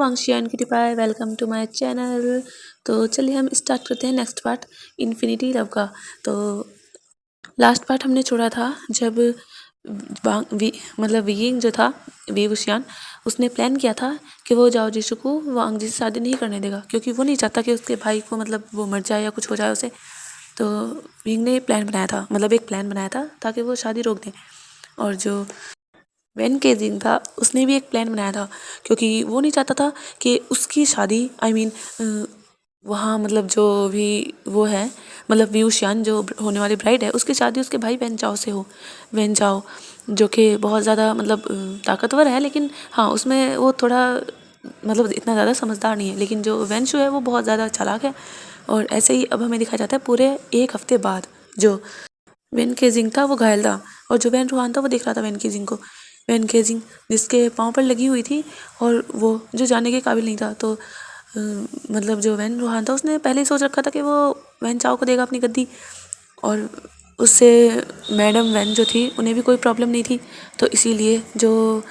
वांगशी and cutie pie, welcome to my channel. तो चलिए हम स्टार्ट करते हैं नेक्स्ट पार्ट इन्फिनिटी लव का। तो लास्ट पार्ट हमने छोड़ा था जब वियिंग जो था वी wuxian, उसने प्लान किया था कि वो जाओ जीशु को वांग जी से शादी नहीं करने देगा, क्योंकि वो नहीं चाहता कि उसके भाई को वो मर जाए या कुछ हो जाए उसे। तो विंग ने प्लान बनाया था, एक प्लान बनाया था ताकि वो शादी रोक दें। और जो वेन केजिंग था उसने भी एक प्लान बनाया था, क्योंकि वो नहीं चाहता था कि उसकी शादी वहाँ जो भी वो है वी wuxian जो होने वाली ब्राइड है उसकी शादी उसके भाई वेन चाओ से हो। वेन चाओ जो कि बहुत ज़्यादा ताकतवर है, लेकिन हाँ उसमें वो थोड़ा इतना ज़्यादा समझदार नहीं है। लेकिन जो वेंशु है वो बहुत ज़्यादा चालाक है। और ऐसे ही अब हमें दिखाया जाता है पूरे एक हफ्ते बाद जो वेन केजिंग था वो घायल था, और जो वेन रुहान था वो देख रहा था वेन केजिंग को। वेन केजिंग जिसके पाँव पर लगी हुई थी और वो जो जाने के काबिल नहीं था। तो जो वेन रुहान था उसने पहले ही सोच रखा था कि वो वेन चाओ को देगा अपनी गद्दी, और उससे मैडम वेन जो थी उन्हें भी कोई प्रॉब्लम नहीं थी। तो इसीलिए जो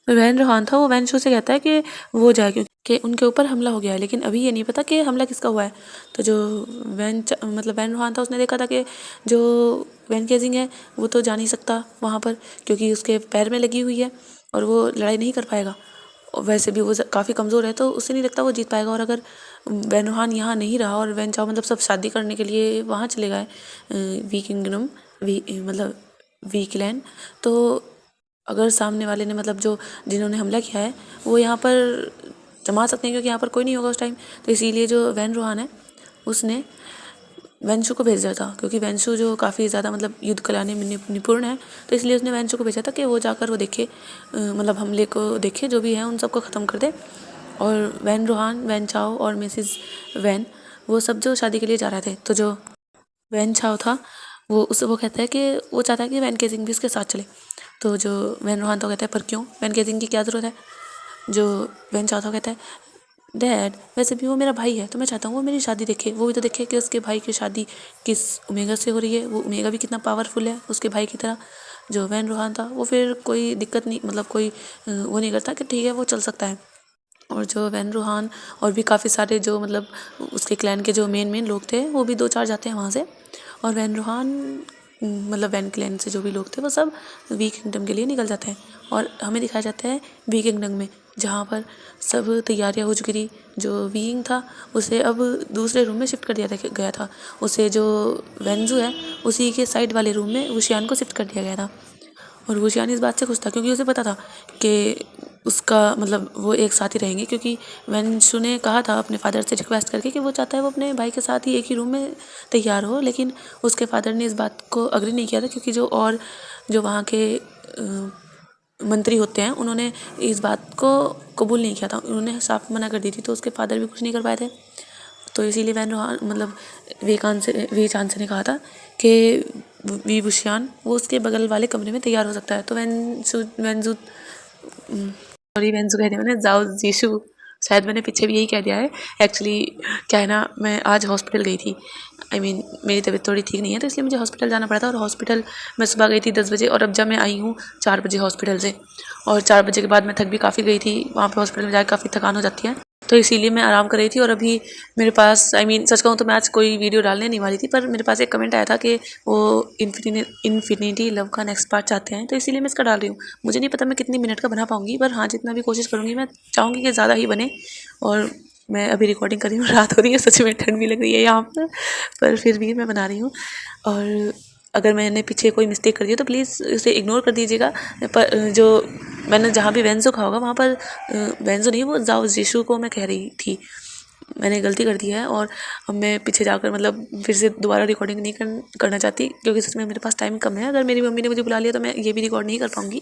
वेन रुहान था वो वेंशु से कहता है कि वो जाए, क्योंकि उनके ऊपर हमला हो गया है, लेकिन अभी ये नहीं पता कि हमला किसका हुआ है। तो जो वेन रुहान था उसने देखा था कि जो वेन केजिंग है वो तो जा नहीं सकता वहाँ पर, क्योंकि उसके पैर में लगी हुई है और वो लड़ाई नहीं कर पाएगा। और वैसे भी वो काफ़ी कमज़ोर है, तो उसे नहीं लगता वो जीत पाएगा। और अगर वेन रुहान यहाँ नहीं रहा और वेन चाओ सब शादी करने के लिए वहाँ चले गए वी किंगडम वी क्लैन, तो अगर सामने वाले ने जो जिन्होंने हमला किया है वो यहाँ पर जमा सकते हैं, क्योंकि यहाँ पर कोई नहीं होगा उस टाइम। तो इसीलिए जो वेन रुहान है उसने वेंशु को भेजा था, क्योंकि वेंशु जो काफ़ी ज़्यादा युद्ध कला में निपुण है। तो इसलिए उसने वेंशु को भेजा था कि वो जाकर वो देखे हमले को देखे, जो भी है उन सबको ख़त्म कर दे। और वेन रुहान, वेन चाओ और मिसिज वेन वो सब जो शादी के लिए जा रहे थे। तो जो वेन चाओ था वो कहता है कि वो चाहता है कि वेन केजिंग भी उसके साथ चले। तो जो वेन रुहान तो कहता है पर क्यों, वेन केजिंग की क्या ज़रूरत है। जो वेन चाओ तो कहता है डैड वैसे भी वो मेरा भाई है, तो मैं चाहता हूँ वो मेरी शादी देखे, वो भी तो देखे कि उसके भाई की शादी किस ओमेगा से हो रही है। वो ओमेगा भी कितना पावरफुल है उसके भाई की तरह। जो वेन रुहान था वो फिर कोई दिक्कत नहीं कोई वो नहीं करता कि ठीक है वो चल सकता है। और जो वेन रुहान और भी काफ़ी सारे जो उसके क्लैन के जो मेन लोग थे वो भी 2-4 जाते हैं वहाँ से। और वेन रुहान वेन क्लैन से जो भी लोग थे वो सब वी किंगडम के लिए निकल जाते हैं। और हमें दिखाया जाता है वी किंगडम में, जहाँ पर सब तैयारियाँ हो चुकी थी। जो वीइंग था उसे अब दूसरे रूम में शिफ्ट कर दिया गया था। उसे जो वेंजू है उसी के साइड वाले रूम में wuxian को शिफ्ट कर दिया गया था। और wuxian इस बात से खुश था, क्योंकि उसे पता था कि उसका वो एक साथ ही रहेंगे, क्योंकि वेंशु ने कहा था अपने फादर से रिक्वेस्ट करके कि वो चाहता है वो अपने भाई के साथ ही एक ही रूम में तैयार हो। लेकिन उसके फादर ने इस बात को अग्री नहीं किया था, क्योंकि जो वहाँ के मंत्री होते हैं उन्होंने इस बात को कबूल नहीं किया था, उन्होंने साफ मना कर दी थी। तो उसके फादर भी कुछ नहीं कर पाए थे। तो इसीलिए वेन रुहान वी चांस ने कहा था कि वी wuxian वो उसके बगल वाले कमरे में तैयार हो सकता है। तो वेंजू कह दिया मैंने, जाओ जीशु, शायद मैंने पीछे भी यही कह दिया है। एक्चुअली क्या है ना, मैं आज हॉस्पिटल गई थी। मेरी तबीयत थोड़ी ठीक नहीं है, तो इसलिए मुझे हॉस्पिटल जाना पड़ा था। और हॉस्पिटल मैं सुबह गई थी 10 बजे, और अब जब मैं आई हूँ 4 बजे हॉस्पिटल से, और 4 बजे के बाद मैं थक भी काफ़ी गई थी। वहाँ पे हॉस्पिटल में जाकर काफ़ी थकान हो जाती है, तो इसीलिए मैं आराम कर रही थी। और अभी मेरे पास सच कहूँ तो मैं आज कोई वीडियो डालने नहीं वाली थी, पर मेरे पास एक कमेंट आया था कि वो इन्फिनिटी लव का नेक्स्ट पार्ट चाहते हैं, तो इसीलिए मैं इसका डाल रही हूँ। मुझे नहीं पता मैं कितनी मिनट का बना पाऊँगी, पर हाँ जितना भी कोशिश करूँगी मैं चाहूँगी कि ज़्यादा ही बने। और मैं अभी रिकॉर्डिंग कर रही हूँ, रात हो रही है, सच में ठंड भी लग रही है यहाँ पर फिर भी मैं बना रही हूँ। और अगर मैंने पीछे कोई मिस्टेक कर दी तो प्लीज़ उसे इग्नोर कर दीजिएगा। पर जो मैंने जहाँ भी वेंजो कहा होगा वहाँ पर वेंजो नहीं, वो जाओ जीशु को मैं कह रही थी, मैंने गलती कर दी है। और अब मैं पीछे जाकर फिर से दोबारा रिकॉर्डिंग नहीं करना चाहती, क्योंकि सच में मेरे पास टाइम कम है। अगर मेरी मम्मी ने मुझे बुला लिया तो मैं ये भी रिकॉर्ड नहीं कर पाऊँगी,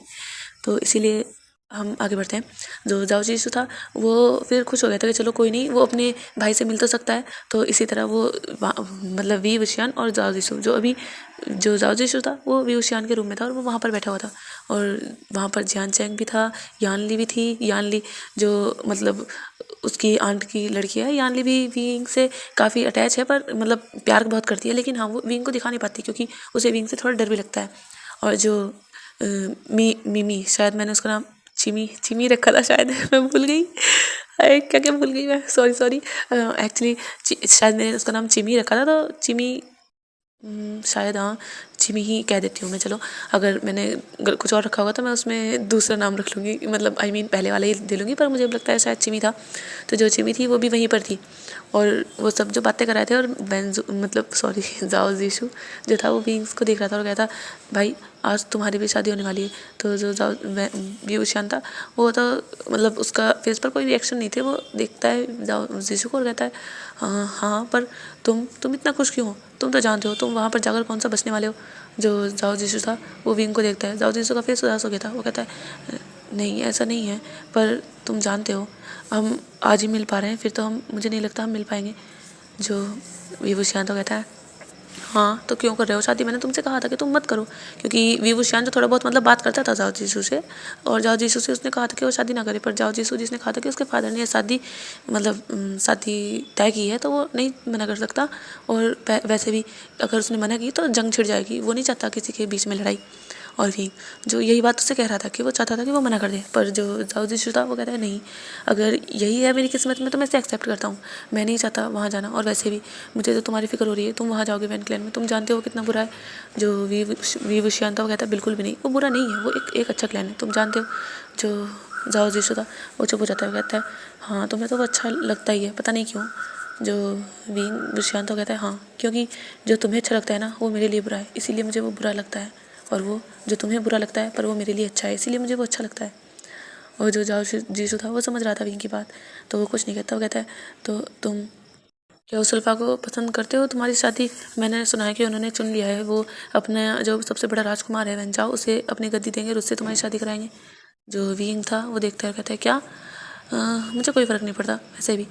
तो इसीलिए हम आगे बढ़ते हैं। जो जाओ जीशु था वो फिर खुश हो गया था कि चलो कोई नहीं, वो अपने भाई से मिल तो सकता है। तो इसी तरह वो वी wuxian और जाओ जीशु, जो जाओ जीशु था वो वी wuxian के रूम में था और वो वहाँ पर बैठा हुआ था। और वहाँ पर जियान चैंग भी था, यानली भी थी। यानली जो उसकी आंट की लड़की है, यानली भी विंग से काफ़ी अटैच है, पर प्यार बहुत करती है। लेकिन हाँ वो विंग को दिखा नहीं पाती, क्योंकि उसे विंग से थोड़ा डर भी लगता है। और जो मिमी, शायद मैंने उसका नाम चिमी चिमी रखा था शायद। मैं भूल गई, अरे क्या क्या भूल गई मैं, सॉरी। एक्चुअली शायद मैंने उसका नाम चिमी रखा था, तो चिमी शायद, हाँ चिमी ही कह देती हूँ मैं। चलो, अगर मैंने कुछ और रखा होगा तो मैं उसमें दूसरा नाम रख लूँगी, मतलब आई मीन पहले वाला ही दे लूँगी, पर मुझे लगता है शायद चिमी था। तो जो चिमी थी वो भी वहीं पर थी, और वो सब जो बातें कर रहे थे, और बेंजो मतलब सॉरी जाओ जीशु जो था वो विंग्स को देख रहा था और कहता, भाई आज तुम्हारी भी शादी होने वाली है। तो जो जाओ व्यूशान था वो तो मतलब उसका फेस पर कोई रिएक्शन नहीं थे, वो देखता है जाओ जीशु को और कहता है, हाँ हाँ पर तुम इतना खुश क्यों हो, तुम तो जानते हो तुम वहाँ पर जाकर कौन सा बचने वाले हो। जो जाओ जीशु था वो विंग को देखता है, जाओ जीशु का फेस उदास हो गया था, वो कहता है नहीं ऐसा नहीं है, पर तुम जानते हो हम आज ही मिल पा रहे हैं, फिर तो हम मुझे नहीं लगता हम मिल पाएंगे। जो विभूषण तो कहता है, हाँ तो क्यों कर रहे हो शादी, मैंने तुमसे कहा था कि तुम मत करो, क्योंकि विभूषण जो थोड़ा बहुत मतलब बात करता था जाओ जीसू से, और जाओ जीसू से उसने कहा था कि वो शादी ना करे, पर जाओ जीसू जिसने कहा था कि उसके फादर ने शादी मतलब शादी तय की है तो वो नहीं मना कर सकता, और वैसे भी अगर उसने मना की तो जंग छिड़ जाएगी, वो नहीं चाहता किसी के बीच में लड़ाई। और भी जो यही बात उससे कह रहा था कि वो चाहता था कि वो मना कर दे, पर जो जाओ जीशु था वो कहता है नहीं, अगर यही है मेरी किस्मत में तो मैं इसे एक्सेप्ट करता हूँ, मैं नहीं चाहता वहाँ जाना, और वैसे भी मुझे तो तुम्हारी फिक्र हो रही है, तुम वहाँ जाओगे वैन क्लैन में, तुम जानते हो कितना बुरा है। जो विवुशियान था वो कहता है बिल्कुल भी नहीं, वो बुरा नहीं है, वो एक अच्छा क्लैन है, तुम जानते हो। जो जाओ जीशु था वो चुप हो जाता है, वो कहता है हाँ तुम्हें तो वो अच्छा लगता ही है, पता नहीं क्यों। जो विवुशियान था वो कहता है हाँ क्योंकि जो तुम्हें अच्छा लगता है ना वो मेरे लिए बुरा है, इसीलिए मुझे वो बुरा लगता है, और वो जो तुम्हें बुरा लगता है पर वो मेरे लिए अच्छा है, इसीलिए मुझे वो अच्छा लगता है। और जो जाओ जीसू था वो समझ रहा था विंग की बात, तो वो कुछ नहीं कहता, वो कहता है तो तुम क्या उस सुल्फा को पसंद करते हो, तुम्हारी शादी मैंने सुना है कि उन्होंने चुन लिया है, वो अपना जो सबसे बड़ा राजकुमार है वन जाओ उसे अपनी गद्दी देंगे और उससे तुम्हारी शादी कराएंगे। जो विंग था वो देखता है कहता है क्या, मुझे कोई फ़र्क नहीं पड़ता वैसे भी,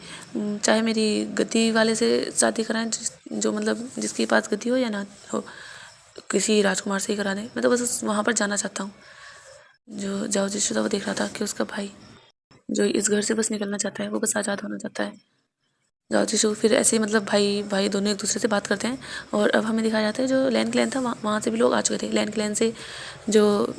चाहे मेरी गद्दी वाले से शादी कराएं जो मतलब जिसके पास गद्दी हो या ना हो, किसी राजकुमार से ही करा दें, मैं तो बस वहाँ पर जाना चाहता हूँ। जो जाओ जीशु था वो देख रहा था कि उसका भाई जो इस घर से बस निकलना चाहता है, वो बस आज़ाद होना चाहता है। जाओ जीशु फिर ऐसे ही मतलब भाई दोनों एक दूसरे से बात करते हैं, और अब हमें दिखाया जाता है जो लैन क्लैन था वहाँ से भी लोग आ चुके थे। लैन क्लैन से जो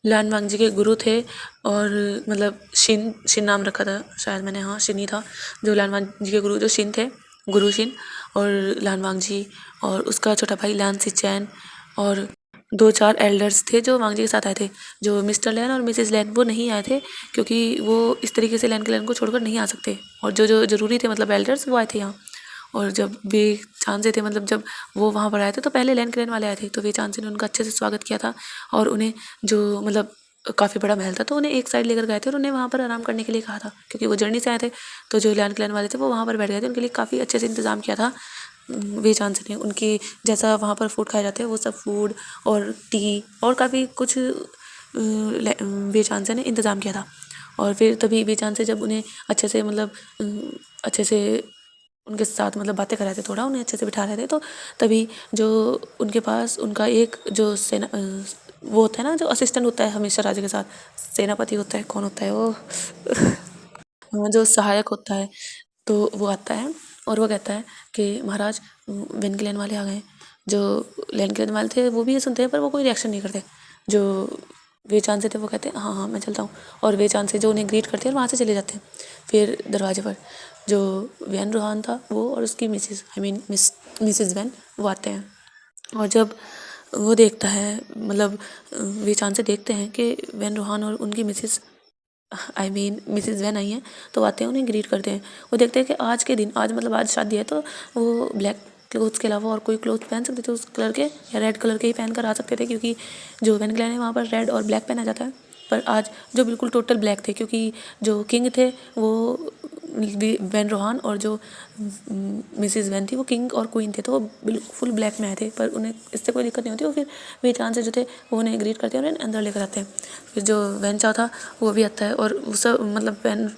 लान वांगजी के गुरु थे, और मतलब शिन नाम रखा था शायद मैंने, हाँ शिन ही था। जो लान वांगजी के गुरु जो शिन थे, गुरु शिन और लान वांगजी और उसका छोटा भाई लान सिचैन और 2-4 एल्डर्स थे जो वांगजी के साथ आए थे। जो मिस्टर लैन और मिसेस लैन वो नहीं आए थे, क्योंकि वो इस तरीके से लैन के लैन को छोड़कर नहीं आ सकते, और जो ज़रूरी थे मतलब एल्डर्स वो आए थे यहाँ। और जब वे चांसे थे मतलब जब वो वहाँ पर आए थे तो पहले लैन क्लैन वाले आए थे, तो वे चांसे ने उनका अच्छे से स्वागत किया था, और उन्हें जो मतलब काफ़ी बड़ा महल था तो उन्हें एक साइड लेकर गए थे और उन्हें वहाँ पर आराम करने के लिए कहा था, क्योंकि वो जर्नी से आए थे। तो जो लैन क्लैन वाले थे वो वहाँ पर बैठ गए थे, उनके लिए काफ़ी अच्छे से इंतज़ाम किया था वे चांसे ने, उनकी जैसा वहाँ पर फूड खाए जाते हैं वो सब फूड और टी और काफ़ी कुछ वे चांसे ने इंतज़ाम किया था। और फिर तभी वे चांसे जब उन्हें अच्छे से मतलब अच्छे से उनके साथ मतलब बातें कर रहे थे, थोड़ा उन्हें अच्छे से बिठा रहे थे, तो तभी जो उनके पास उनका एक जो सेना वो होता है ना जो असिस्टेंट होता है हमेशा राजा के साथ, सेनापति होता है, कौन होता है वो हाँ, जो सहायक होता है, तो वो आता है और वो कहता है कि महाराज वेन के लेन वाले आ गए। जो लेन के लेन वाले थे वो भी ये सुनते हैं पर वो कोई रिएक्शन नहीं करते। जो वे चांद से थे वो कहते हैं हाँ हाँ मैं चलता हूँ, और वे चांद से जो उन्हें ग्रीट करते हैं और वहाँ से चले जाते हैं। फिर दरवाजे पर जो वैन रोहान था वो और उसकी मिसेस आई मीन मिसेस वैन वो आते हैं, और जब वो देखता है मतलब वे चांद से देखते हैं कि वैन रोहान और उनकी Mrs I mean Mrs when I हैं, तो आते हैं उन्हें ग्रीट करते हैं। वो देखते हैं कि आज के दिन आज मतलब आज शादी है, तो वो ब्लैक क्लोथ्स के अलावा और कोई क्लोथ पहन सकते थे उस कलर के, या रेड कलर के ही पहन कर आ सकते थे, क्योंकि जो वैन क्लैन है वहाँ पर रेड और ब्लैक पहना जाता है। पर आज जो बिल्कुल टोटल ब्लैक थे, क्योंकि जो किंग थे वो वैन रोहान और जो मिसेस वैन थी वो किंग और क्वीन थे, तो वो बिल्कुल फुल ब्लैक में आए थे, पर उन्हें इससे कोई दिक्कत नहीं होती। वो फिर वे चांस जो थे वो उन्हें ग्रीट करते हैं और उन्हें अंदर लेकर आते हैं। फिर जो वैन चाओ था वो भी आता है और वो सब मतलब वैन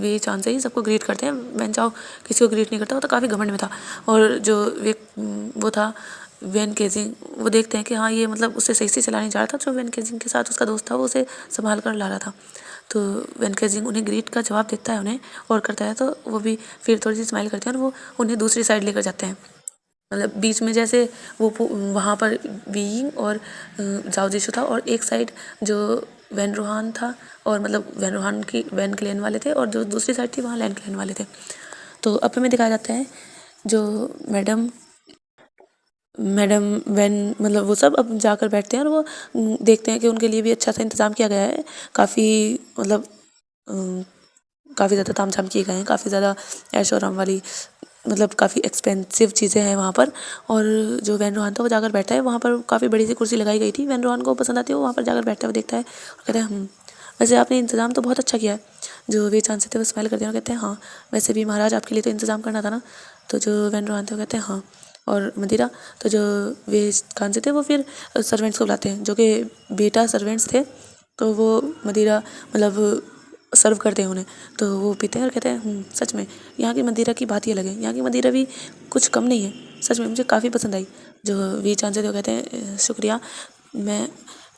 वे चांस ही सबको ग्रीट करते हैं। वैन चाओ किसी को ग्रीट नहीं करता, वो तो काफ़ी घमंड में था। और जो वो था वैन केजिंग, वो देखते हैं कि हाँ ये मतलब उससे सही से चला नहीं जा रहा था, जो वैन केजिंग के साथ उसका दोस्त था वो उसे संभाल कर ला रहा था। तो वैन केजिंग उन्हें ग्रीट का जवाब देता है उन्हें और करता है, तो वो भी फिर थोड़ी सी स्माइल करते हैं और वो उन्हें दूसरी साइड लेकर जाते हैं। मतलब बीच में जैसे वो वहाँ पर बीइंग और जाओ जीशु था, और एक साइड जो वैन रोहान था और मतलब वैन रोहान की वैन के लेने वाले थे और जो दूसरी साइड थी वहाँ लैन के लेने वाले थे। तो अब हमें दिखाया जाता है जो मैडम वैन मतलब वो सब अब जाकर बैठते हैं और वो देखते हैं कि उनके लिए भी अच्छा सा इंतज़ाम किया गया है। काफ़ी मतलब काफ़ी ज़्यादा ताम झाम किए गए हैं, काफ़ी ज़्यादा ऐशो आराम वाली मतलब काफ़ी एक्सपेंसिव चीज़ें हैं वहाँ पर। और जो वैन रोहान था वो जाकर बैठा है वहाँ पर, काफ़ी बड़ी सी कुर्सी लगाई गई थी, वैन रोहान को पसंद आती है, वो वहाँ पर जाकर बैठता है, वो देखता है और कहता है वैसे आपने इंतज़ाम तो बहुत अच्छा किया है। जो वे चांस थे वो स्माइल करते हैं और कहते हैं हाँ वैसे भी महाराज आपके लिए तो इंतज़ाम करना था ना। तो जो वैन रोहान थे वो कहते हैं हाँ। और मदिरा तो जो वे कान से थे वो फिर सर्वेंट्स को बुलाते हैं, जो कि बेटा सर्वेंट्स थे, तो वो मदिरा मतलब सर्व करते हैं उन्हें, तो वो पीते हैं और कहते हैं सच में यहाँ की मदिरा की बात ही अलग है, यहाँ की मदिरा भी कुछ कम नहीं है, सच में मुझे काफ़ी पसंद आई। जो वी चांसे थे वो कहते हैं शुक्रिया, मैं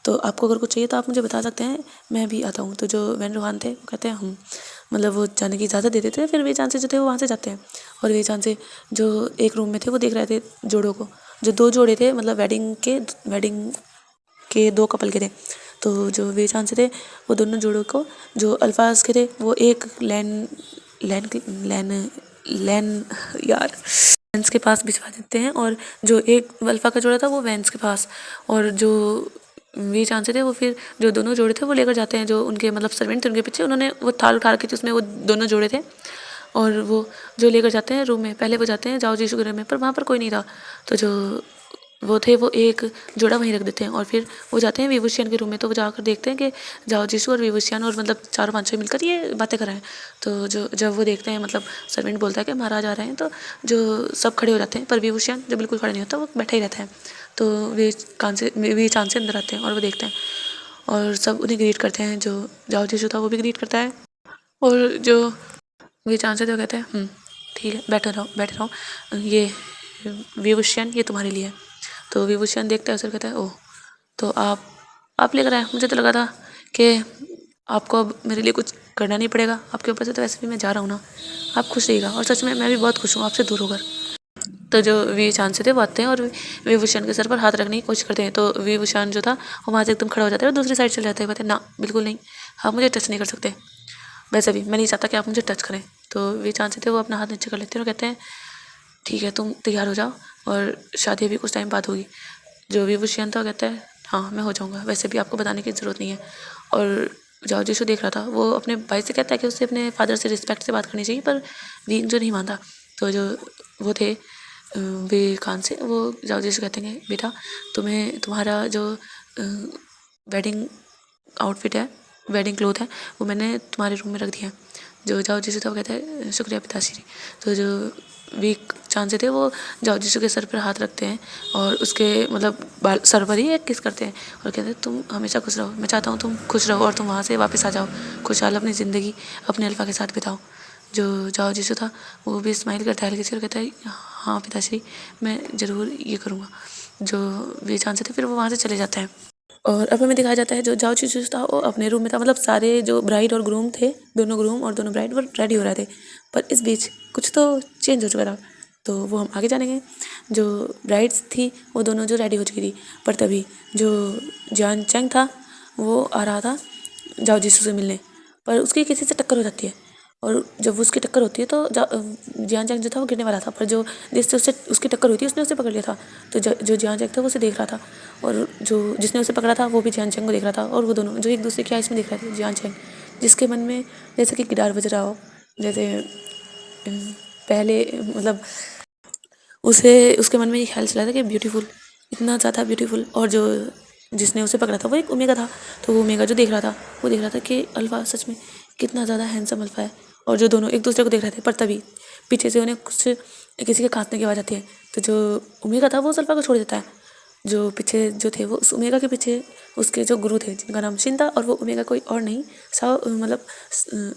तो आपको अगर कुछ चाहिए तो आप मुझे बता सकते हैं, मैं भी आता हूँ। तो जो वैन रोहान थे वो कहते हैं मतलब वो जाने की इजाज़त दे देते हैं। फिर वे चांसे जो थे वो वहाँ से जाते हैं और वे चांसे जो एक रूम में थे वो देख रहे थे जोड़ों को, जो 2 जोड़े थे मतलब वेडिंग के 2 कपल के थे। तो जो वे चांसे थे वो दोनों जोड़ों को, जो अल्फाज के थे वो एक लैन यार वैंस के पास भिजवा देते हैं और जो एक अल्फा का जोड़ा था वो वैंस के पास, और जो वे चांसे थे वो फिर जो दोनों जोड़े थे वो लेकर जाते हैं, जो उनके मतलब सर्वेंट थे उनके पीछे, उन्होंने वो थाल उठा रखी थी उसमें वो दोनों जोड़े थे और वो जो लेकर जाते हैं रूम में, पहले वो जाते हैं जाओ जीशु के रूम में, पर वहाँ पर कोई नहीं था। तो जो वो थे वो एक जोड़ा वहीं रख देते हैं और फिर वो जाते हैं विभूषियन के रूम में। तो वो जाकर देखते हैं कि जाओ जीशु और विभूषियन और मतलब 4-5 मिलकर ये बातें कर रहे हैं। तो जो जब वो देखते हैं मतलब सर्वेंट बोलता है कि महाराज आ रहे हैं, तो जो सब खड़े हो जाते हैं, पर विभूषियन जो बिल्कुल खड़ा नहीं होता वो बैठा ही रहता है। तो वे चांद से अंदर आते हैं और वो देखते हैं और सब उन्हें ग्रीट करते हैं। जो जाओ जीशु था वो भी ग्रीट करता है और जो वे चांद से तो कहते हैं ठीक है बैठे रहो, ये विभूषियन ये तुम्हारे लिए है। तो विभूषण देखता है उसे, कहता है ओह तो आप लेकर आए, मुझे तो लगा था कि आपको अब मेरे लिए कुछ करना नहीं पड़ेगा, आपके ऊपर से तो वैसे भी मैं जा रहा हूँ ना, आप खुश रहिएगा। और सच में मैं भी बहुत खुश हूँ आपसे दूर होकर। तो जो विभूषण थे वो आते हैं और विभूषण के सर पर हाथ रखने की कोशिश करते हैं। तो विभूषण जो था वो वहाँ से एकदम खड़ा हो जाता है और दूसरी साइड चले जाते हैं, कहते हैं ना बिल्कुल नहीं, आप मुझे टच नहीं कर सकते, वैसे भी मैं नहीं चाहता कि आप मुझे टच करें। तो विभूषण थे वो अपना हाथ नीचे कर लेते हैं और कहते हैं ठीक है तुम तैयार हो जाओ और शादी भी कुछ टाइम बाद होगी। जो विभूषण था कहता है हाँ मैं हो जाऊँगा, वैसे भी आपको बताने की ज़रूरत नहीं है। और जाओ जीशु देख रहा था, वो अपने भाई से कहता है कि उससे अपने फादर से रिस्पेक्ट से बात करनी चाहिए, पर वीन जो नहीं मानता। तो जो वो थे वे खान से वो जाओ जीशु कहते हैं बेटा तुम्हें तुम्हारा जो वेडिंग आउटफिट है, वेडिंग क्लोथ है, वो मैंने तुम्हारे रूम में रख दिया है। जो जाओ जीशु था वो कहता है शुक्रिया पिताश्री। तो जो वीक चांसे थे वो जाओ जीशु के सर पर हाथ रखते हैं और उसके मतलब बाल सर पर ही एक किस करते हैं और कहते हैं तुम हमेशा खुश रहो, मैं चाहता हूँ तुम खुश रहो और तुम वहाँ से वापस आ जाओ, खुशहाल अपनी ज़िंदगी अपने अल्फा के साथ बिताओ। जो जाओ जीशु था वो भी स्माइल करता है हल्की सी और कहता है हाँ पिताश्री मैं ज़रूर ये करूँगा। जो वे चांसे थे फिर वो वहाँ से चले जाते हैं और अब हमें दिखाया जाता है जो जाओ जीशु था वो अपने रूम में था, मतलब सारे जो ब्राइड और ग्रूम थे, दोनों ग्रूम और दोनों ब्राइड वो रेडी हो रहे थे, पर इस बीच कुछ तो चेंज हो चुका था। तो वो हम आगे जानेंगे। जो ब्राइड्स थी वो दोनों जो रेडी हो चुकी थी, पर तभी जो जियान चैंग था वो आ रहा था जाओ जीसू से मिलने, पर उसकी किसी से टक्कर हो जाती है और जब उसकी टक्कर होती है तो जियान चैंग जो था वो गिरने वाला था, पर जो जिससे उससे उसकी टक्कर हुई थी उसने उसे पकड़ लिया था। तो जो जियान चैंग था वो उसे देख रहा था और जो जिसने उसे पकड़ा था वो भी जियान चैंग को देख रहा था और वो दोनों जो एक दूसरे की आइस में देख रहे थे। जियान चैंग जिसके मन में जैसे कि गिटार बज रहा हो, जैसे पहले मतलब उसके मन में ये ख्याल चला था कि ब्यूटीफुल, इतना ज़्यादा ब्यूटीफुल, और जो जिसने उसे पकड़ा था वो एक ओमेगा था। तो वो ओमेगा जो देख रहा था वो देख रहा था कि अल्फा सच में कितना ज़्यादा हैंडसम अल्फा है, और जो दोनों एक दूसरे को देख रहे थे, पर तभी पीछे से उन्हें कुछ किसी के कांपने की आवाज़ आती है। तो जो ओमेगा था वो उस अल्फा को छोड़ देता है। जो पीछे जो थे वो उस ओमेगा के पीछे उसके जो गुरु थे जिनका नाम शिन था, और वो ओमेगा कोई और नहीं मतलब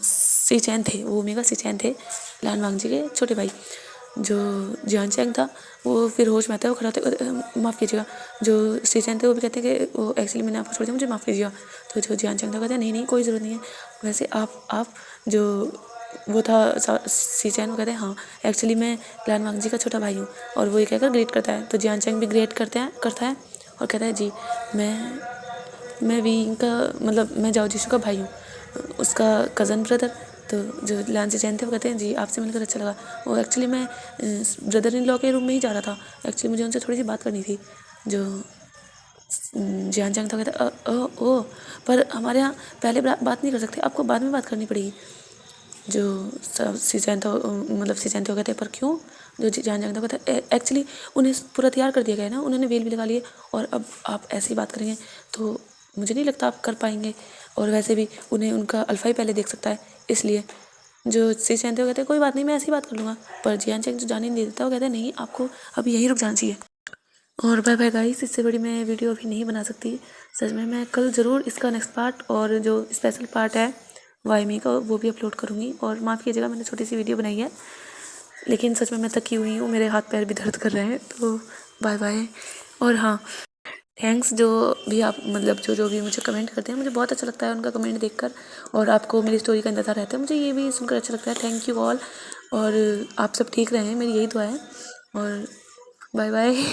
सी चैन थे, वो ओमेगा सी चैन थे लान वांगजी के छोटे भाई। जो जियान चैंग था वो फिर होश में आता है, वो खड़ा होता माफ़ कीजिएगा, जो सी चैन थे वो भी कहते हैं कि वो एक्चुअली मैंने आपको छोड़ दिया, मुझे माफ़ कीजिएगा। तो जो जियान चैंग था कहते हैं नहीं कोई ज़रूरत नहीं है, वैसे आप जो वो था सी चैन वो कहते हैं हाँ एक्चुअली मैं लान वांगजी का छोटा भाई हूँ, और वो ये कहकर ग्रेट करता है। तो जियान चैंग भी ग्रेट करता है और कहता है जी मैं मैं विंग का मतलब मैं जाओ जीशू का भाई हूँ, उसका कज़न ब्रदर। तो जो लांसी जैन थे वो कहते हैं जी आपसे मिलकर अच्छा लगा। वो एक्चुअली मैं ब्रदर इन लॉ के रूम में ही जा रहा था। एक्चुअली मुझे उनसे थोड़ी सी बात करनी थी। जो जियान चैंग था कहता ओ पर हमारे यहाँ पहले बात नहीं कर सकते, आपको बाद में बात करनी पड़ेगी। जो सीजन था मतलब सीजन थे वो कहते हैं पर क्यों। जो जान जान था कहता है एक्चुअली उन्हें पूरा तैयार कर दिया गया है ना, उन्होंने वेल भी लगा लिए और अब आप ऐसी बात करेंगे तो मुझे नहीं लगता आप कर पाएंगे। और वैसे भी उन्हें उनका अल्फा ही पहले देख सकता है, इसलिए जो सीजन थे वो कहते हैं कोई बात नहीं मैं ऐसी बात कर लूँगा। पर जियान चैंग जो जाने नहीं देता वो कहता है नहीं आपको अभी यहीं रुक जाना चाहिए। और बाय बाय गाइस, इससे बड़ी मैं वीडियो अभी नहीं बना सकती। सच में मैं कल ज़रूर इसका नेक्स्ट पार्ट और जो स्पेशल पार्ट है वाईमी का वो भी अपलोड करूँगी। और माफ़ कीजिएगा मैंने छोटी सी वीडियो बनाई है, लेकिन सच में मैं थकी हुई हूँ, मेरे हाथ पैर भी दर्द कर रहे हैं। तो बाय बाय। और हाँ, थैंक्स जो भी आप मतलब जो भी मुझे कमेंट करते हैं, मुझे बहुत अच्छा लगता है उनका कमेंट देखकर। और आपको मेरी स्टोरी का इंतज़ार रहता है, मुझे ये भी सुनकर अच्छा लगता है। Thank you all. और आप सब ठीक रहें, मेरी यही दुआ है। और बाय बाय।